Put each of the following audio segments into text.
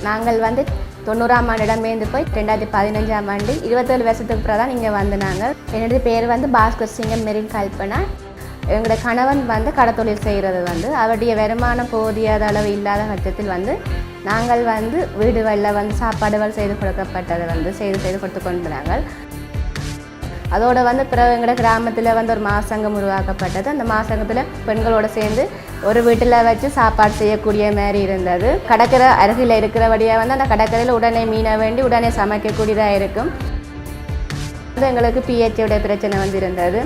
நாங்கள் வந்து 90ஆம் ஆண்டு இடம்பெயர்ந்து போய் 2015ஆம் ஆண்டு 27 வருஷத்துக்கு பிறகு தான் இங்கே வந்து நாங்கள். என்னுடைய பேர் வந்து பாஸ்கர் சிங்கம் மெரின் கல்பனா. எங்களோட கணவன் வந்து கடத்தொழில் செய்கிறது வந்து அவருடைய வருமானம் போதியாத அளவு இல்லாத பட்சத்தில் வந்து நாங்கள் வந்து வீடுகளில் வந்து சாப்பாடுகள் செய்து கொடுக்கப்பட்டதை வந்து செய்து கொடுத்து கொண்டு நாங்கள். அதோடு வந்து பிறகு எங்களோட கிராமத்தில் வந்து ஒரு மாசங்கம் உருவாக்கப்பட்டது. அந்த மாசங்கத்தில் பெண்களோடு சேர்ந்து ஒரு வீட்டில் வச்சு சாப்பாடு செய்யக்கூடிய மாதிரி இருந்தது. கடற்கரை அருகில் இருக்கிறபடியாக வந்து அந்த கடற்கரையில் உடனே மீனை வேண்டி உடனே சமைக்கக்கூடியதாக இருக்கும். எங்களுக்கு பிஹெச்சோடைய பிரச்சனை வந்து இருந்தது.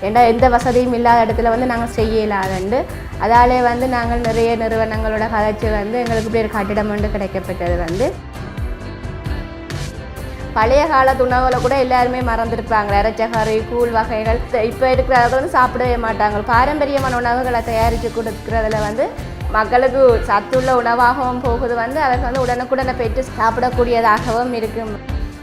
ஏன்னா எந்த வசதியும் இல்லாத இடத்துல வந்து நாங்கள் செய்யலாதுண்டு. அதாலே வந்து நாங்கள் நிறைய நிறுவனங்களோட கதைச்சி வந்து எங்களுக்கு இப்படி ஒரு கட்டிடம் வந்து கிடைக்கப்பட்டது. வந்து பழைய காலத்து உணவுகளை கூட எல்லாருமே மறந்துருப்பாங்க. இறைச்சகரி கூழ் வகைகள் இப்போ இருக்கிறவங்க வந்து சாப்பிடவே மாட்டாங்க. பாரம்பரியமான உணவுகளை தயாரித்து கொடுக்குறதுல வந்து மக்களுக்கு சத்துள்ள உணவாகவும் போகுது. வந்து அவர்கள் வந்து உடனுக்குடனே பெற்று சாப்பிடக்கூடியதாகவும் இருக்கும்.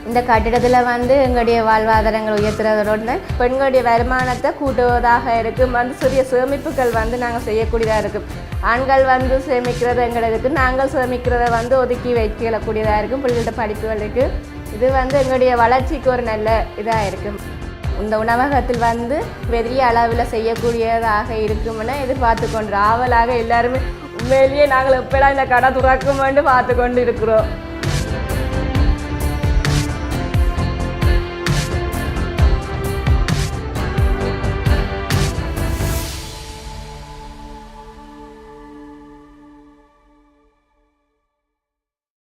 இந்த கட்டிடத்தில் வந்து எங்களுடைய வாழ்வாதாரங்கள் உயர்த்துறதோடு பெண்களுடைய வருமானத்தை கூட்டுவதாக இருக்கும். வந்து சிறிய சேமிப்புகள் வந்து நாங்கள் செய்யக்கூடியதாக இருக்கும். ஆண்கள் வந்து சேமிக்கிறது எங்களுக்கு, நாங்கள் சேமிக்கிறத வந்து ஒதுக்கி வைக்கக்கூடியதாக இருக்கும். பிள்ளைகளோட படிப்புகளுக்கு இது வந்து எங்களுடைய வளர்ச்சிக்கு ஒரு நல்ல இதாக இருக்கும். இந்த உணவகத்தில் வந்து பெரிய அளவில் செய்யக்கூடியதாக இருக்கும்னு எதிர்பார்த்து கொண்டு ஆவலாக எல்லாருமே உண்மையிலேயே நாங்கள் எப்படா இந்த கடை துறக்குமென்று பார்த்து கொண்டு இருக்கிறோம்.